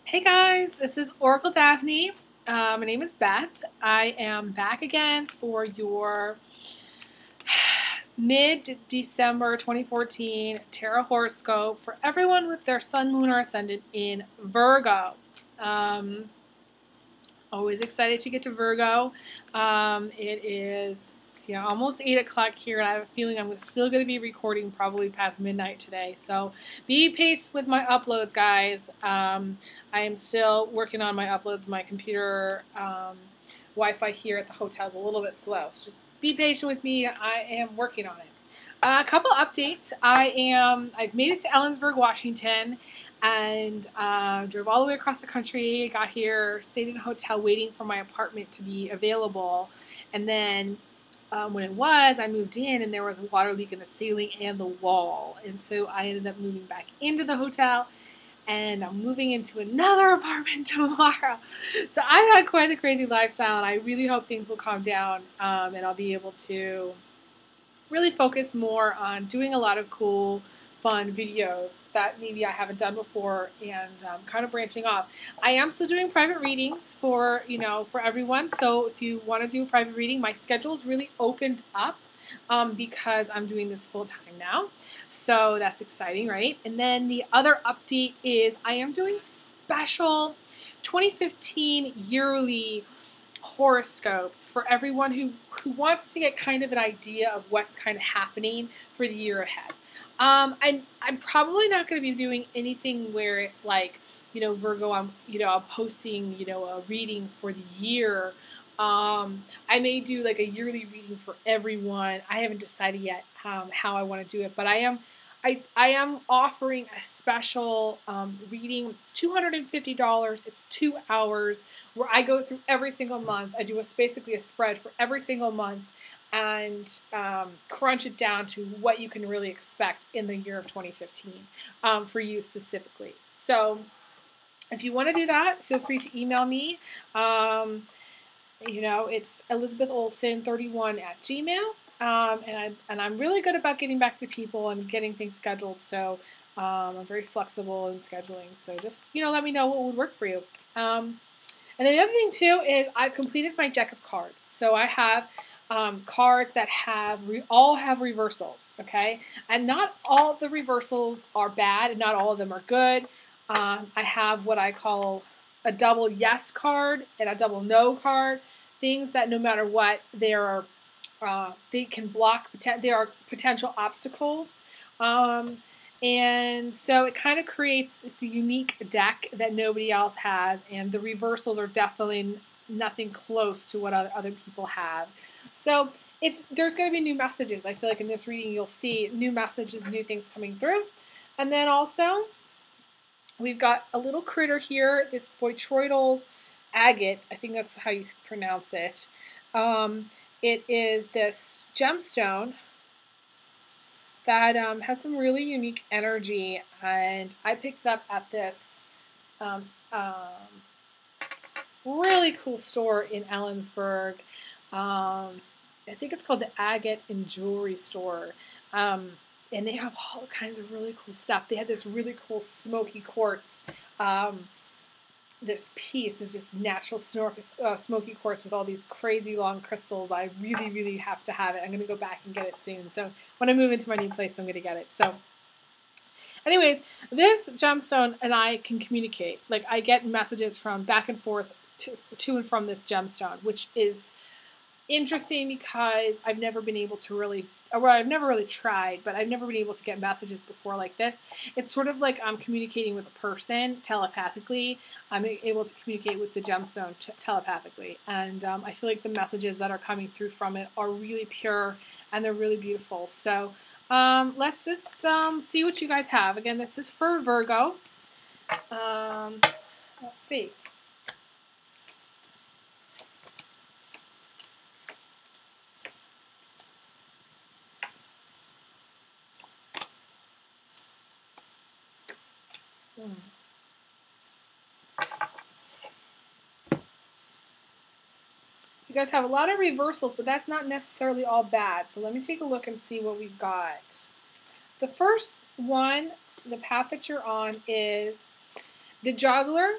Hey guys, this is Oracle Daphne. My name is Beth. I am back again for your mid-December 2014 tarot horoscope for everyone with their sun, moon, or ascendant in Virgo. Um, Always excited to get to Virgo. It is almost 8 o'clock here, and I have a feeling I'm still going to be recording probably past midnight today. So be patient with my uploads, guys. I am still working on my uploads. My computer Wi-Fi here at the hotel is a little bit slow, so just be patient with me. I am working on it. A couple updates. I've made it to Ellensburg, Washington, and drove all the way across the country, got here, stayed in a hotel waiting for my apartment to be available. And then when it was, I moved in and there was a water leak in the ceiling and the wall. And so I ended up moving back into the hotel, and I'm moving into another apartment tomorrow. So I've had quite a crazy lifestyle, and I really hope things will calm down and I'll be able to really focus more on doing a lot of cool, fun videos that maybe I haven't done before, and kind of branching off. I am still doing private readings for everyone. So if you want to do a private reading, my schedule's really opened up because I'm doing this full time now. So that's exciting, right? And then the other update is I am doing special 2015 yearly horoscopes for everyone who wants to get kind of an idea of what's kind of happening for the year ahead. I'm probably not going to be doing anything where it's like, Virgo, I'm posting, a reading for the year. I may do like a yearly reading for everyone. I haven't decided yet how I want to do it, but I am offering a special reading. It's $250. It's 2 hours where I go through every single month. I do basically a spread for every single month and crunch it down to what you can really expect in the year of 2015 for you specifically. So if you want to do that, feel free to email me. It's elizabetholson31@gmail. And I'm really good about getting back to people and getting things scheduled. So I'm very flexible in scheduling. So just let me know what would work for you. And then the other thing too is I've completed my deck of cards. So I have cards that all have reversals. Okay, and not all the reversals are bad, and not all of them are good. I have what I call a double yes card and a double no card. Things that no matter what, they can block. There are potential obstacles, and so it kind of creates this unique deck that nobody else has. And the reversals are definitely nothing close to what other people have. So there's going to be new messages. I feel like in this reading you'll see new messages, new things coming through, and then also we've got a little critter here, this botryoidal agate. I think that's how you pronounce it. It is this gemstone that has some really unique energy, and I picked it up at this really cool store in Ellensburg. I think it's called the Agate and Jewelry Store. And they have all kinds of really cool stuff. They had this really cool smoky quartz, this piece of just natural smoky quartz with all these crazy long crystals. I really, really have to have it. I'm going to go back and get it soon. So when I move into my new place, I'm going to get it. So anyways, this gemstone and I can communicate. Like, I get messages from back and forth to and from this gemstone, which is interesting because I've never been able to really, or I've never really tried, but I've never been able to get messages before like this. It's sort of like I'm communicating with a person telepathically. I'm able to communicate with the gemstone telepathically, and I feel like the messages that are coming through from it are really pure and they're really beautiful. So let's just see what you guys have. Again, this is for Virgo. Let's see. You guys have a lot of reversals, but that's not necessarily all bad. So let me take a look and see what we've got. The first one, the path that you're on, is the juggler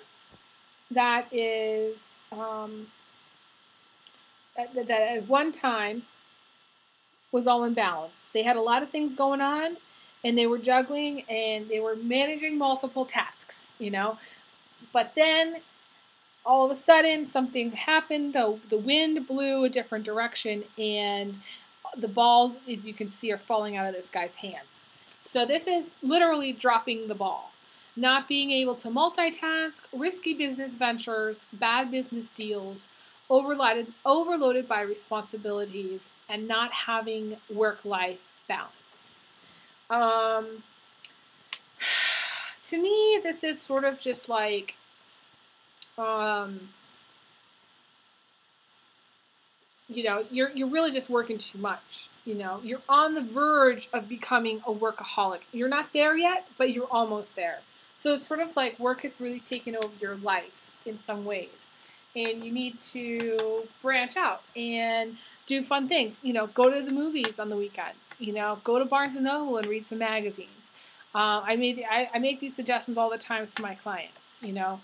that is that at one time was all in balance. They had a lot of things going on, and they were juggling and they were managing multiple tasks, you know. But then all of a sudden something happened. The wind blew a different direction, and the balls, as you can see, are falling out of this guy's hands. So this is literally dropping the ball. Not being able to multitask, risky business ventures, bad business deals, overloaded by responsibilities, and not having work-life balance. To me, this is sort of just like you know, you're really just working too much. You know, you're on the verge of becoming a workaholic. You're not there yet, but you're almost there. So it's sort of like work has really taken over your life in some ways. And you need to branch out and do fun things. You know, go to the movies on the weekends. You know, go to Barnes & Noble and read some magazines. I make these suggestions all the time to my clients. You know,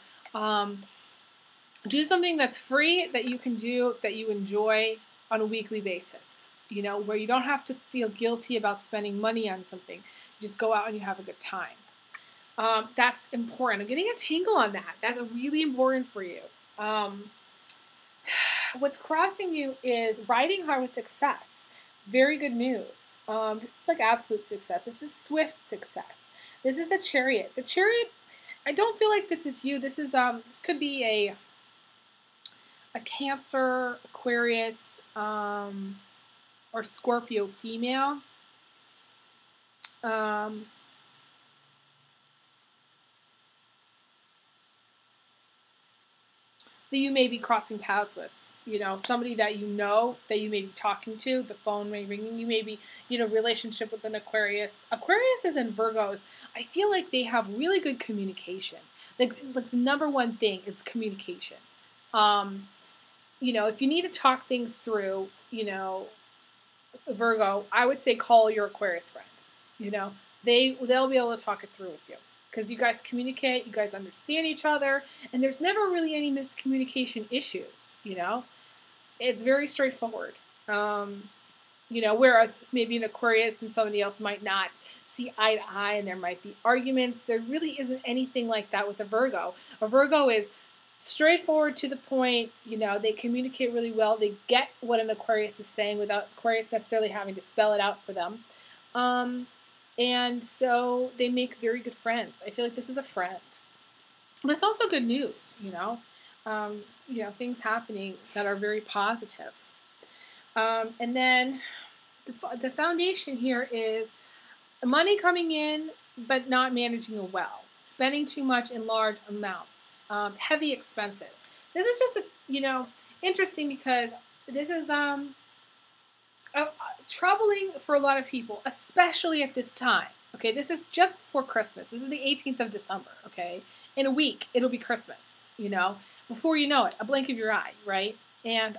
do something that's free that you can do that you enjoy on a weekly basis. You know, where you don't have to feel guilty about spending money on something. You just go out and you have a good time. That's important. I'm getting a tingle on that. That's really important for you. What's crossing you is riding hard with success. Very good news. This is like absolute success. This is swift success. This is the Chariot. The Chariot, I don't feel like this is you. This is this could be a Cancer, Aquarius, or Scorpio female. That you may be crossing paths with. You know, somebody that you know, that you may be talking to, the phone may be ringing, you may be, you know, relationship with an Aquarius. Aquariuses and Virgos, I feel like they have really good communication. Like, it's like the number one thing is communication. You know, if you need to talk things through, you know, Virgo, I would say call your Aquarius friend. You know, they'll be able to talk it through with you. Because you guys communicate, you guys understand each other, and there's never really any miscommunication issues, you know? It's very straightforward. You know, whereas maybe an Aquarius and somebody else might not see eye to eye, and there might be arguments. There really isn't anything like that with a Virgo. A Virgo is straightforward to the point, you know, they communicate really well. They get what an Aquarius is saying without Aquarius necessarily having to spell it out for them. And so they make very good friends. I feel like this is a friend. But it's also good news, you know. You know, things happening that are very positive. And then the foundation here is money coming in, but not managing it well. Spending too much in large amounts. Heavy expenses. This is just, you know, interesting because this is troubling for a lot of people, especially at this time. Okay, this is just before Christmas. This is the 18th of December, okay? In a week, it'll be Christmas, you know? Before you know it, a blink of your eye, right? And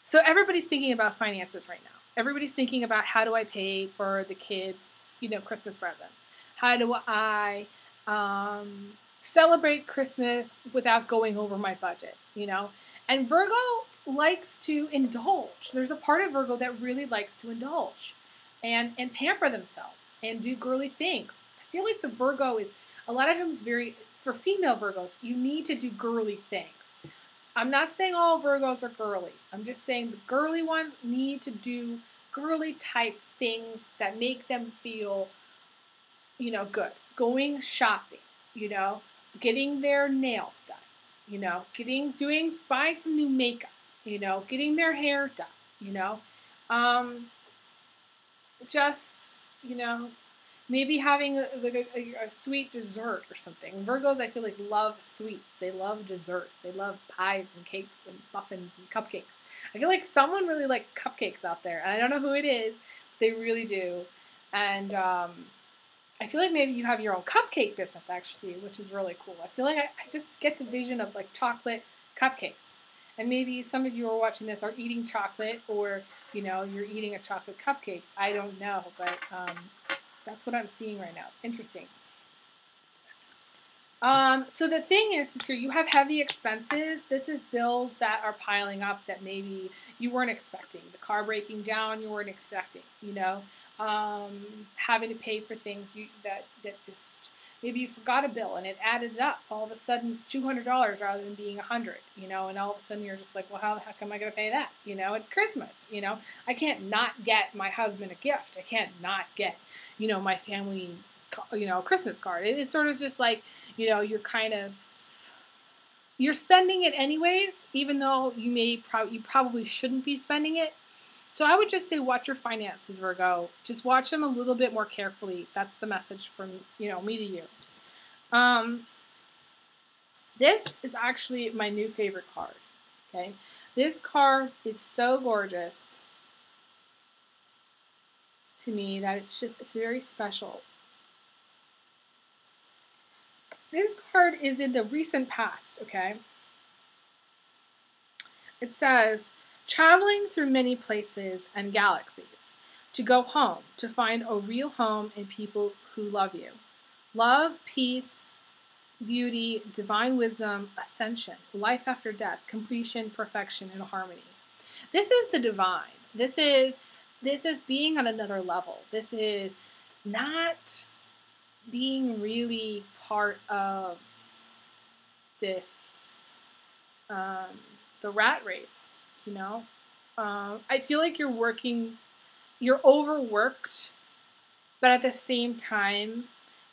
so everybody's thinking about finances right now. Everybody's thinking about how do I pay for the kids, you know, Christmas presents? How do I celebrate Christmas without going over my budget, you know? And Virgo likes to indulge. There's a part of Virgo that really likes to indulge and pamper themselves and do girly things. I feel like the Virgo is a lot of times very, for female Virgos, you need to do girly things. I'm not saying all Virgos are girly. I'm just saying the girly ones need to do girly type things that make them feel, you know, good. Going shopping, you know, getting their nails done, you know, buying some new makeup, you know, getting their hair done, you know, just, you know, maybe having a sweet dessert or something. Virgos, I feel like, love sweets. They love desserts. They love pies and cakes and muffins and cupcakes. I feel like someone really likes cupcakes out there, and I don't know who it is, but they really do. And I feel like maybe you have your own cupcake business, actually, which is really cool. I feel like I just get the vision of, like, chocolate cupcakes. And maybe some of you who are watching this are eating chocolate, or, you know, you're eating a chocolate cupcake. I don't know, but that's what I'm seeing right now. Interesting. So the thing is, sister, you have heavy expenses. This is bills that are piling up that maybe you weren't expecting. The car breaking down, you weren't expecting. You know, having to pay for things that just maybe you forgot a bill and it added up. All of a sudden, it's $200 rather than being $100. You know, and all of a sudden you're just like, well, how the heck am I going to pay that? You know, it's Christmas. You know, I can't not get my husband a gift. I can't not get, you know, my family, you know, a Christmas card. It's sort of just like, you know, you're spending it anyways, even though you probably shouldn't be spending it. So I would just say watch your finances, Virgo. Just watch them a little bit more carefully. That's the message from, you know, me to you. This is actually my new favorite card. Okay, this card is so gorgeous to me that it's very special. This card is in the recent past, okay? It says, traveling through many places and galaxies to go home, to find a real home in people who love you. Love, peace, beauty, divine wisdom, ascension, life after death, completion, perfection, and harmony. This is the divine. This is being on another level. This is not being really part of this, the rat race, you know? I feel like you're overworked, but at the same time,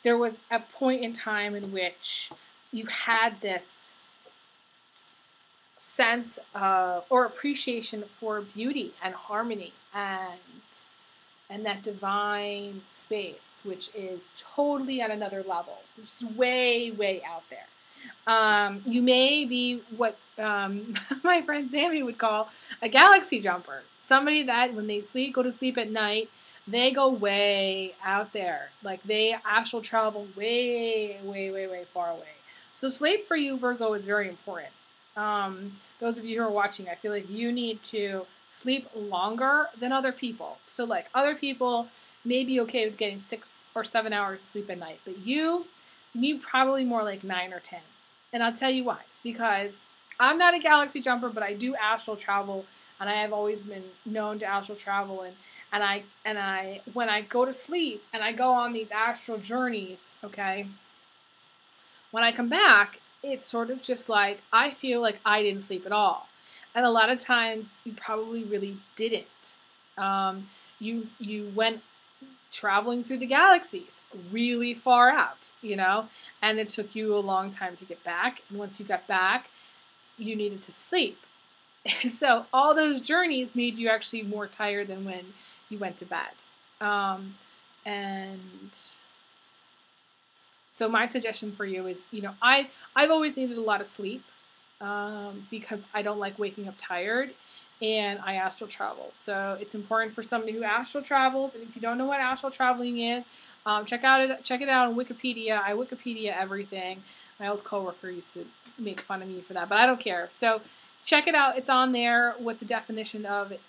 there was a point in time in which you had this sense of, or appreciation for beauty and harmony and that divine space, which is totally at another level. It's way, way out there. You may be what my friend Sammy would call a galaxy jumper. Somebody that when they go to sleep at night, they go way out there. Like they astral travel way, way, way, way far away. So sleep for you, Virgo, is very important. Those of you who are watching, I feel like you need to sleep longer than other people. So like other people may be okay with getting 6 or 7 hours of sleep at night, but you need probably more like 9 or 10. And I'll tell you why. Because I'm not a galaxy jumper, but I do astral travel, and I have always been known to astral travel. And I when I go to sleep and I go on these astral journeys, okay, when I come back, it's sort of just like I feel like I didn't sleep at all. And a lot of times you probably really didn't. You went traveling through the galaxies really far out, you know, and it took you a long time to get back. And once you got back, you needed to sleep. So all those journeys made you actually more tired than when you went to bed. And so my suggestion for you is, you know, I've always needed a lot of sleep. Because I don't like waking up tired, and I astral travel. So it's important for somebody who astral travels. And if you don't know what astral traveling is, check it out on Wikipedia. I Wikipedia everything. My old coworker used to make fun of me for that, but I don't care. So check it out. It's on there what the definition of it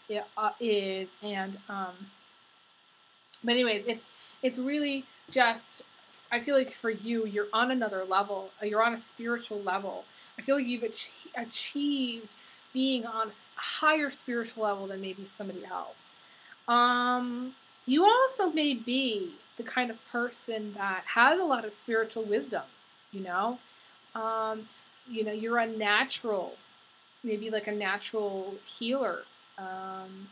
is. And but anyways, it's really just, I feel like for you, you're on another level. You're on a spiritual level. I feel like you've achieved being on a higher spiritual level than maybe somebody else. You also may be the kind of person that has a lot of spiritual wisdom, you know. You're a natural, maybe like a natural healer.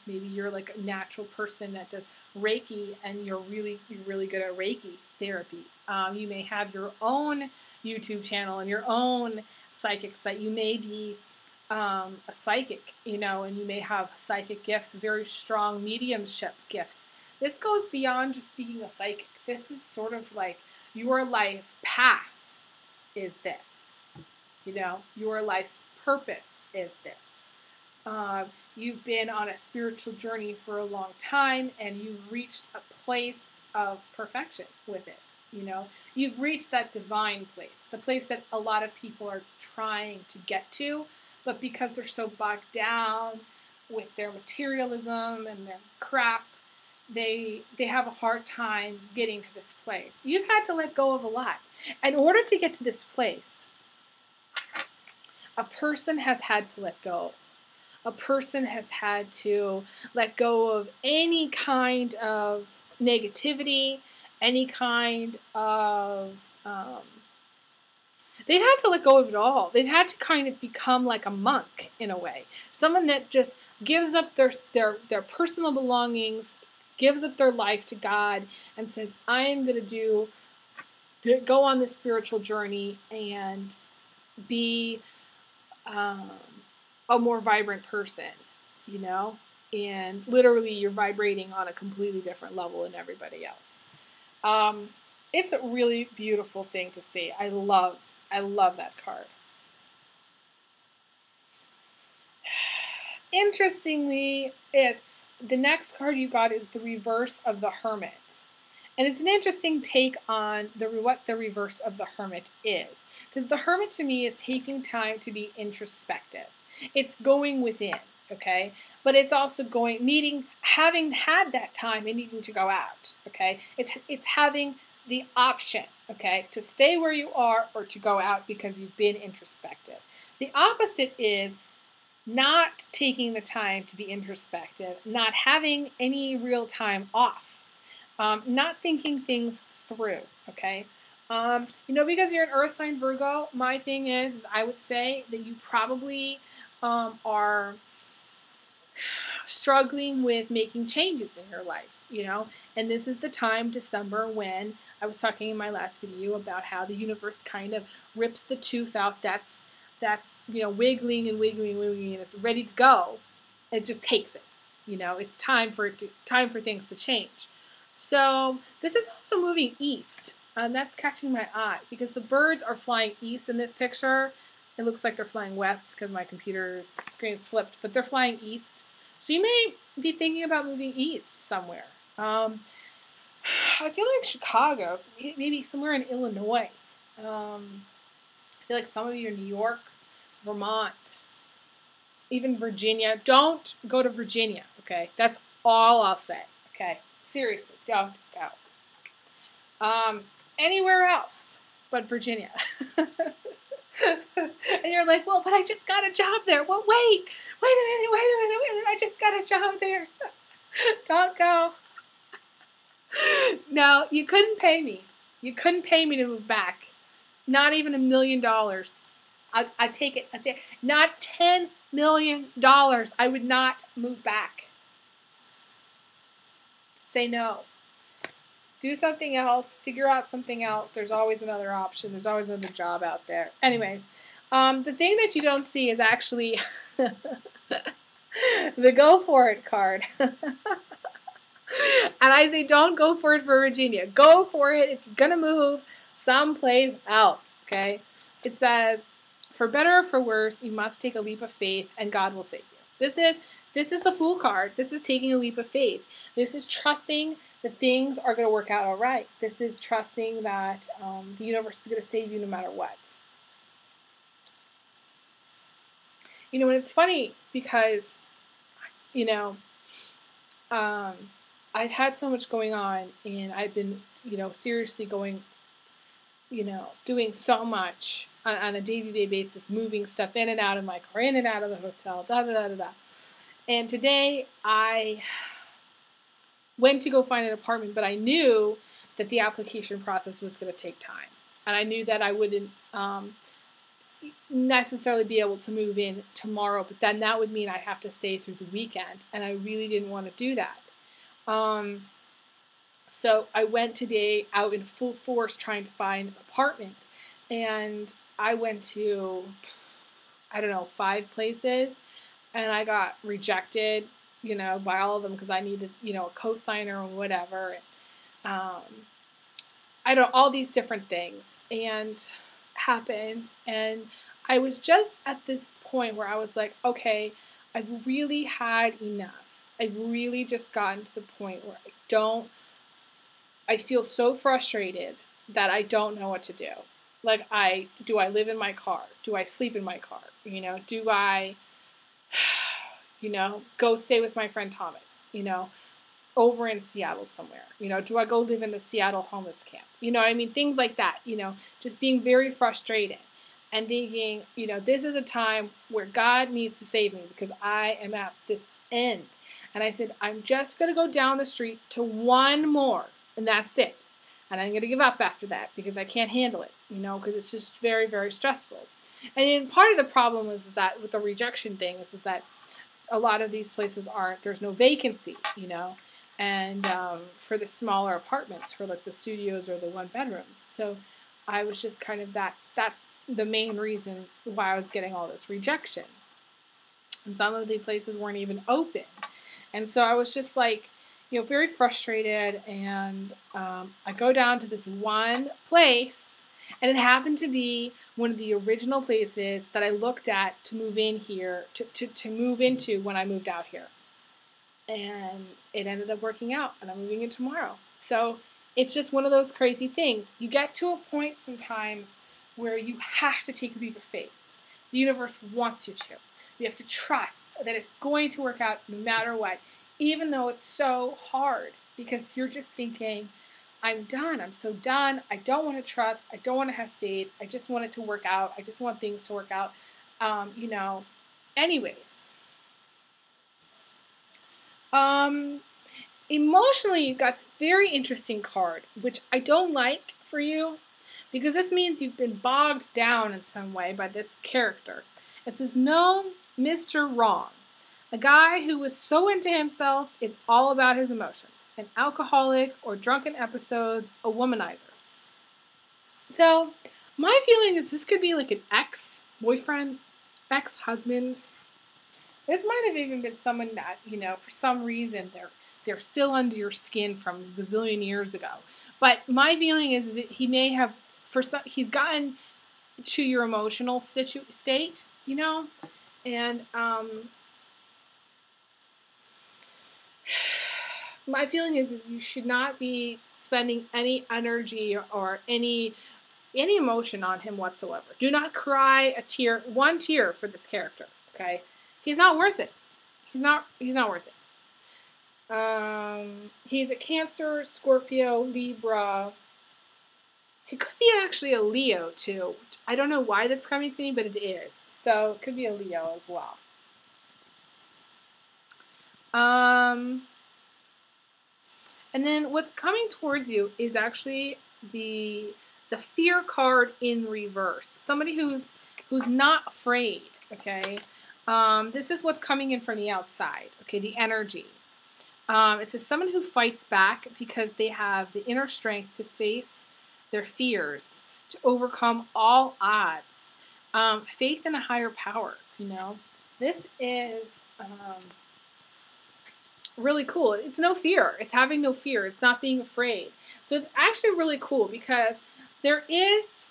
Maybe you're like a natural person that does Reiki, and you're really good at Reiki therapy. You may have your own YouTube channel and your own psychic site. You may be a psychic, you know, and you may have psychic gifts, very strong mediumship gifts. This goes beyond just being a psychic. This is sort of like your life path is this. You know, your life's purpose is this. You've been on a spiritual journey for a long time, and you've reached a place of perfection with it. You know, you've reached that divine place, the place that a lot of people are trying to get to, but because they're so bogged down with their materialism and their crap, they have a hard time getting to this place. You've had to let go of a lot. In order to get to this place, a person has had to let go. A person has had to let go of any kind of negativity, any kind of, they've had to let go of it all. They've had to kind of become like a monk in a way. Someone that just gives up their personal belongings, gives up their life to God, and says, I am going to go on this spiritual journey and be a more vibrant person, you know? And literally you're vibrating on a completely different level than everybody else. It's a really beautiful thing to see. I love that card. Interestingly, the next card you got is the reverse of the Hermit. And it's an interesting take on what the reverse of the Hermit is. Because the Hermit to me is taking time to be introspective. It's going within, okay? But it's also having had that time and needing to go out, okay? It's having the option, okay, to stay where you are or to go out because you've been introspective. The opposite is not taking the time to be introspective, not having any real time off. Not thinking things through, okay? Because you're an earth sign Virgo, my thing is I would say that you probably are struggling with making changes in your life, and this is the time, December, when I was talking in my last video about how the universe kind of rips the tooth out that's wiggling and wiggling and wiggling, and it's ready to go. It just takes it, it's time for things to change. So this is also moving east, and that's catching my eye because the birds are flying east in this picture. It looks like they're flying west because my computer's screen is flipped, but they're flying east. So you may be thinking about moving east somewhere. I feel like Chicago, maybe somewhere in Illinois. I feel like some of you are New York, Vermont, even Virginia. Don't go to Virginia, okay? That's all I'll say, okay? Seriously, don't go. Anywhere else but Virginia. And you're like, well, but I just got a job there. Well, wait a minute. I just got a job there. Don't go. No, you couldn't pay me. You couldn't pay me to move back. Not even $1 million. I'd take it. I'd say not $10 million. I would not move back. Say no. Do something else. Figure out something else. There's always another option. There's always another job out there. Anyways, the thing that you don't see is actually the go for it card. And I say don't go for it for Virginia. Go for it if you're going to move someplace else, okay? It says, for better or for worse, you must take a leap of faith and God will save you. This is the Fool card. This is taking a leap of faith. This is trusting that things are going to work out all right. This is trusting that the universe is going to save you no matter what. And it's funny because, I've had so much going on and I've been, seriously going, doing so much on a day-to-day basis, moving stuff in and out of my car, in and out of the hotel, da-da-da-da-da. And today I went to go find an apartment, but I knew that the application process was going to take time. And I knew that I wouldn't necessarily be able to move in tomorrow, but then that would mean I'd have to stay through the weekend, and I really didn't want to do that. So I went today out in full force trying to find an apartment, and I went to, 5 places, and I got rejected, by all of them because I needed, a co-signer or whatever. All these different things and happened, and I was just at this point where I was like, okay, I've really had enough. I've really just gotten to the point where I feel so frustrated that I don't know what to do. Like, do I live in my car? Do I sleep in my car? Do I, go stay with my friend Thomas? over in Seattle somewhere? Do I go live in the Seattle homeless camp? You know what I mean? Things like that, just being very frustrated and thinking, this is a time where God needs to save me because I am at this end. And I said, I'm just going to go down the street to one more, and that's it. And I'm going to give up after that because I can't handle it, because it's just very, very stressful. And then part of the problem is that with the rejection thing is that a lot of these places there's no vacancy, and for the smaller apartments, for like the studios or the one bedrooms. So I was just kind of, that's the main reason why I was getting all this rejection. And some of the places weren't even open. And so I was just like, very frustrated. And I go down to this one place, and it happened to be one of the original places that I looked at to move in here, to move into when I moved out here. And it ended up working out, and I'm moving in tomorrow. So it's just one of those crazy things. You get to a point sometimes where you have to take a leap of faith. The universe wants you to. You have to trust that it's going to work out no matter what, even though it's so hard, because you're just thinking, I'm done. I'm so done. I don't want to trust. I don't want to have faith. I just want it to work out. I just want things to work out. Anyways. Emotionally, you got a very interesting card, which I don't like for you, because this means you've been bogged down in some way by this character. It says, no, Mr. Wrong. A guy who was so into himself, it's all about his emotions. An alcoholic or drunken episodes, a womanizer. So, my feeling is this could be like an ex-boyfriend, ex-husband. This might have even been someone that, for some reason they're still under your skin from a gazillion years ago. But my feeling is that he may have, he's gotten to your emotional state, and my feeling is that you should not be spending any energy or any emotion on him whatsoever. Do not cry one tear for this character, okay? He's not worth it. He's not worth it. He's a Cancer, Scorpio, Libra. He could be actually a Leo too. I don't know why that's coming to me, but it is. So it could be a Leo as well. And then what's coming towards you is actually the fear card in reverse. Somebody who's not afraid, okay? This is what's coming in from the outside, okay, the energy. It says someone who fights back because they have the inner strength to face their fears, to overcome all odds. Faith in a higher power, This is really cool. It's no fear. It's having no fear. It's not being afraid. So it's actually really cool because there is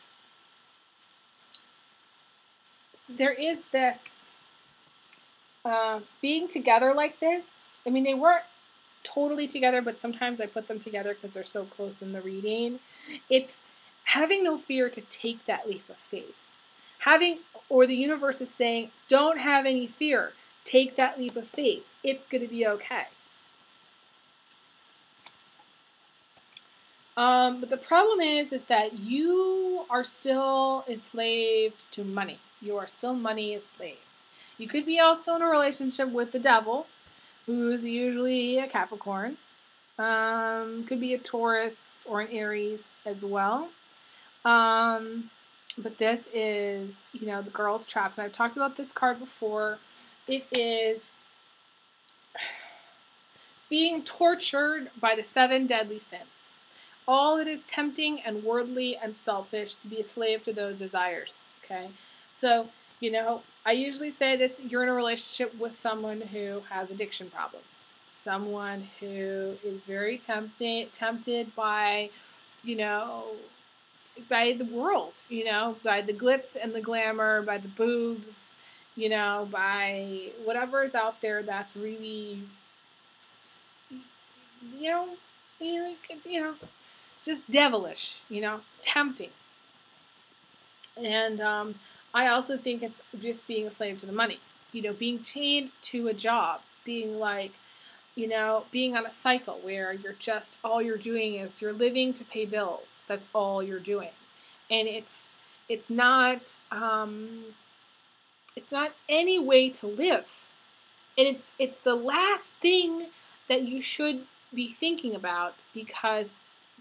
this being together like this. I mean, they weren't totally together, but sometimes I put them together because they're so close in the reading. It's having no fear to take that leap of faith. Or the universe is saying, don't have any fear. Take that leap of faith. It's going to be okay. But the problem is that you are still enslaved to money. You are still money enslaved. You could be also in a relationship with the devil, who's usually a Capricorn. Could be a Taurus or an Aries as well. But this is, the girl's trapped. And I've talked about this card before. It is being tortured by the 7 deadly sins. All it is tempting and worldly and selfish to be a slave to those desires. Okay? So, I usually say this, you're in a relationship with someone who has addiction problems. Someone who is very tempted by, by the world, by the glitz and the glamour, by the boobs, by whatever is out there that's really, just devilish, tempting. And I also think it's just being a slave to the money, being chained to a job, being like, you know, being on a cycle where you're just, all you're doing is you're living to pay bills. That's all you're doing. And it's not any way to live. And it's the last thing that you should be thinking about, because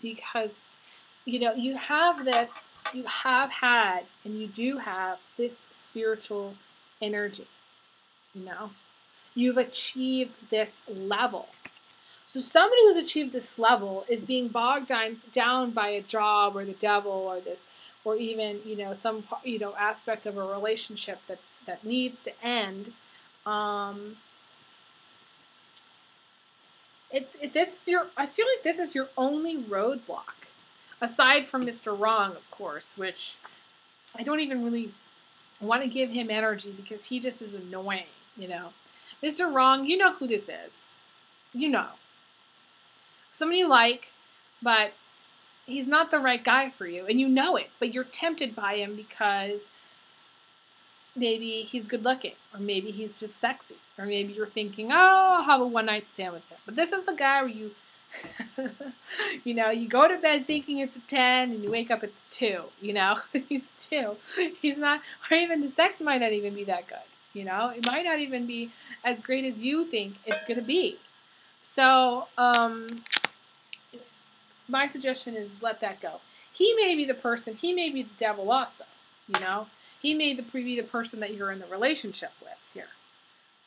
you know, you have had, and you do have this spiritual energy, you know. You've achieved this level. So somebody who's achieved this level is being bogged down by a job or the devil or this, or even, you know, some, you know, aspect of a relationship that needs to end. I feel like this is your only roadblock, aside from Mr. Wrong, of course, which I don't even really want to give him energy because he just is annoying, you know. Mr. Wrong, you know who this is. You know. Somebody you like, but he's not the right guy for you, and you know it, but you're tempted by him because maybe he's good looking, or maybe he's just sexy, or maybe you're thinking, oh, I'll have a one-night stand with him. But this is the guy where you, you know, you go to bed thinking it's a 10, and you wake up it's 2, you know. He's 2. He's not, or even the sex might not even be that good. You know, it might not even be as great as you think it's going to be. So, my suggestion is let that go. He may be the person, he may be the devil also, you know. He may be the person that you're in the relationship with here.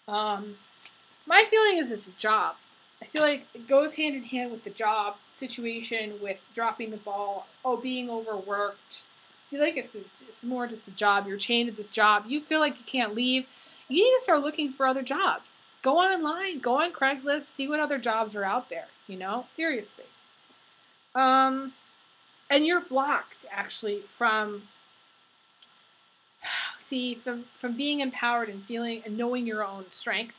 My feeling is this is a job. I feel like it goes hand in hand with the job situation, with dropping the ball, being overworked. I feel like it's more just a job. You're chained to this job. You feel like you can't leave. You need to start looking for other jobs. Go online. Go on Craigslist. See what other jobs are out there. You know? Seriously. And you're blocked, actually, from being empowered and feeling and knowing your own strength,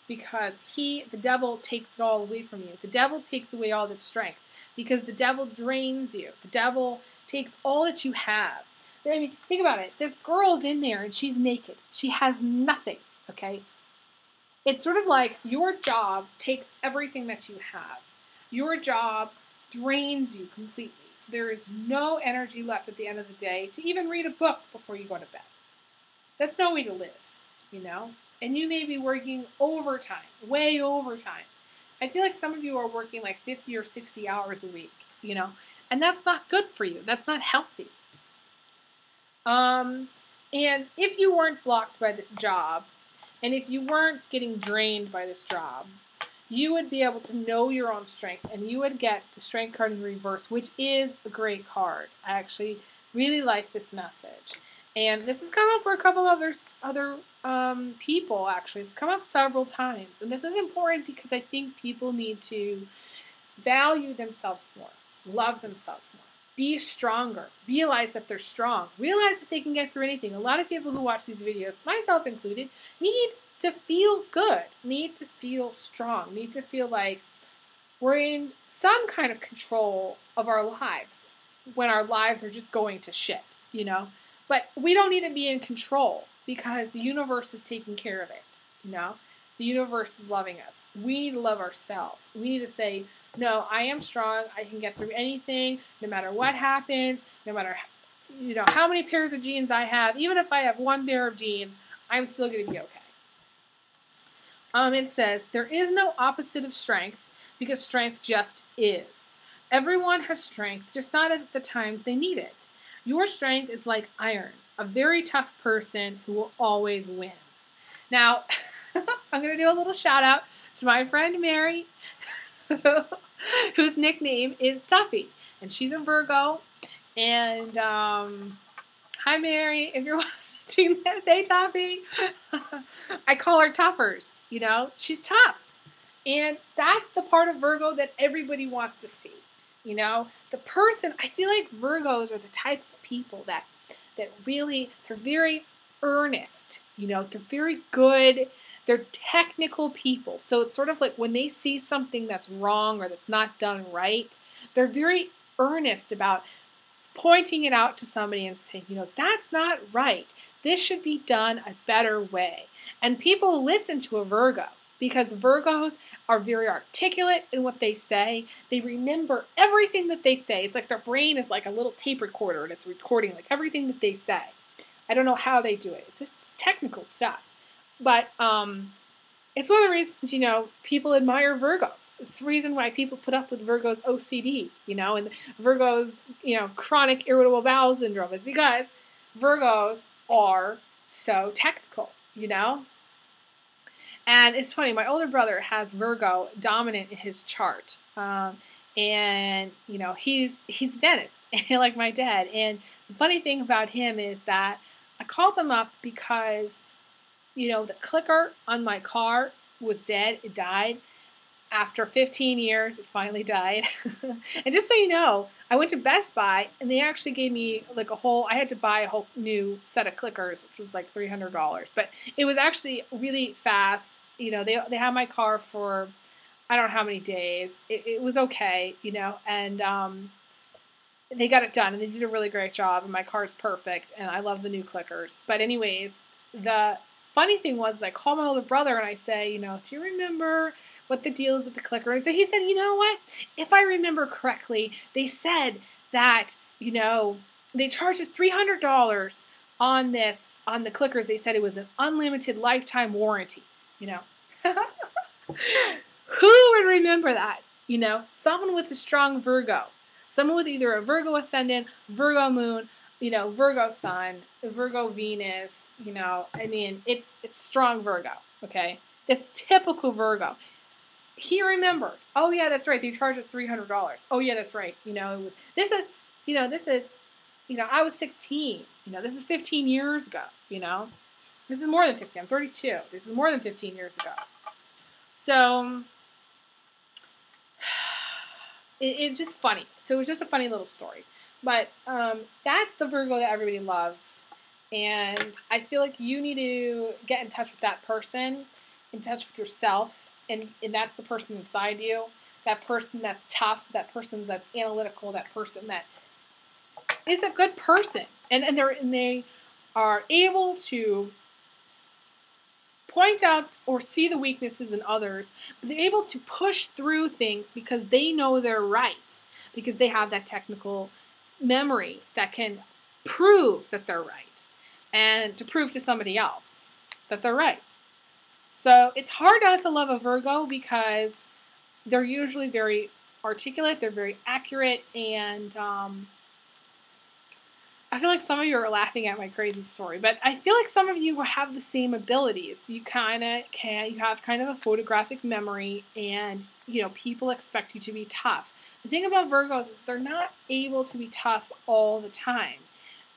because the devil takes it all away from you. The devil takes away all that strength because the devil drains you. The devil takes all that you have. I mean, think about it. This girl's in there and she's naked. She has nothing, okay? It's sort of like your job takes everything that you have. Your job drains you completely. So there is no energy left at the end of the day to even read a book before you go to bed. That's no way to live, you know? And you may be working overtime, way overtime. I feel like some of you are working like 50 or 60 hours a week, you know? And that's not good for you. That's not healthy. And if you weren't blocked by this job, and if you weren't getting drained by this job, you would be able to know your own strength, and you would get the strength card in reverse, which is a great card. I actually really like this message. And this has come up for a couple other people, actually. It's come up several times. And this is important because I think people need to value themselves more, love themselves more, be stronger, realize that they're strong, realize that they can get through anything. A lot of people who watch these videos, myself included, need to feel good, need to feel strong, need to feel like we're in some kind of control of our lives when our lives are just going to shit, you know? But we don't need to be in control because the universe is taking care of it, you know? The universe is loving us. We need to love ourselves. We need to say, no, I am strong. I can get through anything, no matter what happens, no matter, you know, how many pairs of jeans I have. Even if I have one pair of jeans, I'm still going to be okay. It says, there is no opposite of strength because strength just is. Everyone has strength, just not at the times they need it. Your strength is like iron, a very tough person who will always win. Now, I'm going to do a little shout out to my friend Mary, whose nickname is Tuffy, and she's a Virgo. And hi, Mary, if you're watching this, hey, Tuffy. I call her Tuffers. You know, she's tough, and that's the part of Virgo that everybody wants to see. You know, the person. I feel like Virgos are the type of people that really, they're very earnest. You know, they're very good. They're technical people. So it's sort of like when they see something that's wrong or that's not done right, they're very earnest about pointing it out to somebody and saying, you know, that's not right. This should be done a better way. And people listen to a Virgo. because Virgos are very articulate in what they say. They remember everything that they say. It's like their brain is like a little tape recorder, and it's recording like everything that they say. I don't know how they do it. It's just technical stuff. But it's one of the reasons, you know, people admire Virgos. It's the reason why people put up with Virgo's OCD, you know, and Virgo's, you know, chronic irritable bowel syndrome is because Virgos are so technical, you know. And it's funny, my older brother has Virgo dominant in his chart. And, you know, he's a dentist, like my dad. And the funny thing about him is that I called him up because, you know, the clicker on my car was dead. It died. After 15 years, it finally died. And just so you know, I went to Best Buy, and they actually gave me like I had to buy a whole new set of clickers, which was like $300. But it was actually really fast. You know, they had my car for, I don't know how many days. It was okay, you know, and they got it done, and they did a really great job, and my car's perfect, and I love the new clickers. But anyways, the funny thing was I called my older brother, and I say, you know, do you remember what the deal is with the clickers? So he said, you know what? If I remember correctly, they said that, you know, they charged us $300 on the clickers. They said it was an unlimited lifetime warranty, you know. Who would remember that? You know, someone with a strong Virgo. Someone with either a Virgo ascendant, Virgo moon, you know, Virgo sun, Virgo Venus, you know, I mean, it's strong Virgo, okay? It's typical Virgo. He remembered. Oh yeah, that's right. They charged us $300. Oh yeah, that's right. You know, this is, I was 16. You know, this is 15 years ago, you know. This is more than 15. I'm 32. This is more than 15 years ago. So, it's just funny. So it's just a funny little story. But that's the Virgo that everybody loves. And I feel like you need to get in touch with that person, in touch with yourself. And that's the person inside you, that person that's tough, that person that's analytical, that person that is a good person. And they are able to point out or see the weaknesses in others, but they're able to push through things because they know they're right, because they have that technical memory that can prove that they're right, and to prove to somebody else that they're right. So it's hard not to love a Virgo because they're usually very articulate, they're very accurate, and I feel like some of you are laughing at my crazy story, but I feel like some of you have the same abilities. You have kind of a photographic memory, and, you know, people expect you to be tough. The thing about Virgos is they're not able to be tough all the time,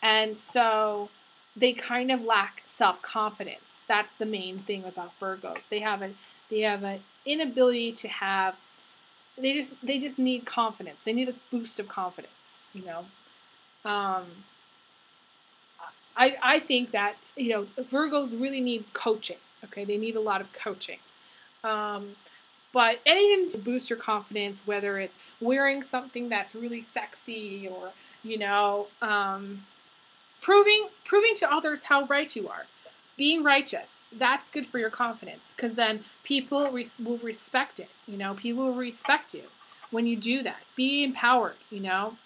and so they kind of lack self-confidence. That's the main thing about Virgos. They have an inability to have. They just need confidence. They need a boost of confidence. You know, I think that, you know, Virgos really need coaching. Okay, they need a lot of coaching. But anything to boost your confidence, whether it's wearing something that's really sexy or, you know, proving to others how right you are. Being righteous, that's good for your confidence, because then people will respect it. You know, people will respect you when you do that. Be empowered, you know.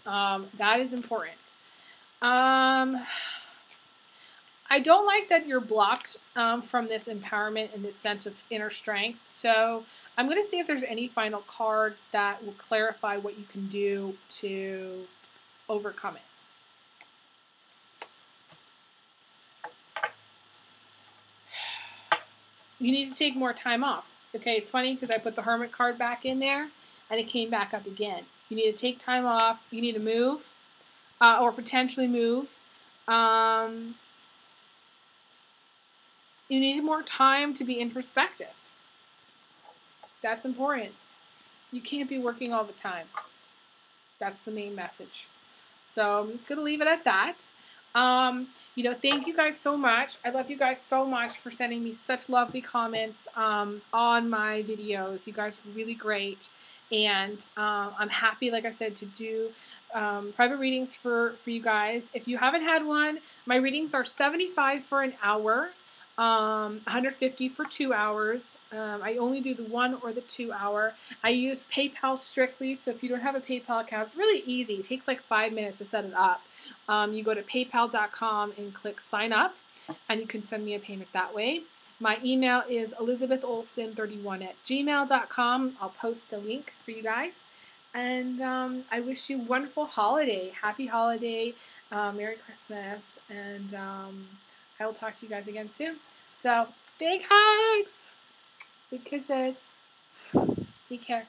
That is important. I don't like that you're blocked from this empowerment and this sense of inner strength. So I'm going to see if there's any final card that will clarify what you can do to overcome it. You need to take more time off. Okay, it's funny because I put the Hermit card back in there and it came back up again. You need to take time off. You need to move or potentially move. You need more time to be introspective. That's important. You can't be working all the time. That's the main message. So I'm just going to leave it at that. You know, thank you guys so much. I love you guys so much for sending me such lovely comments on my videos. You guys are really great. And I'm happy, like I said, to do private readings for you guys. If you haven't had one, my readings are $75 for an hour. $150 for 2 hours. I only do the 1 or the 2 hour. I use PayPal strictly, so if you don't have a PayPal account, it's really easy. It takes like 5 minutes to set it up. You go to paypal.com and click sign up, and you can send me a payment that way. My email is elizabetholson31@gmail.com. I'll post a link for you guys. And I wish you a wonderful holiday. Happy holiday. Merry Christmas. And I will talk to you guys again soon. So, big hugs. Big kisses. Take care.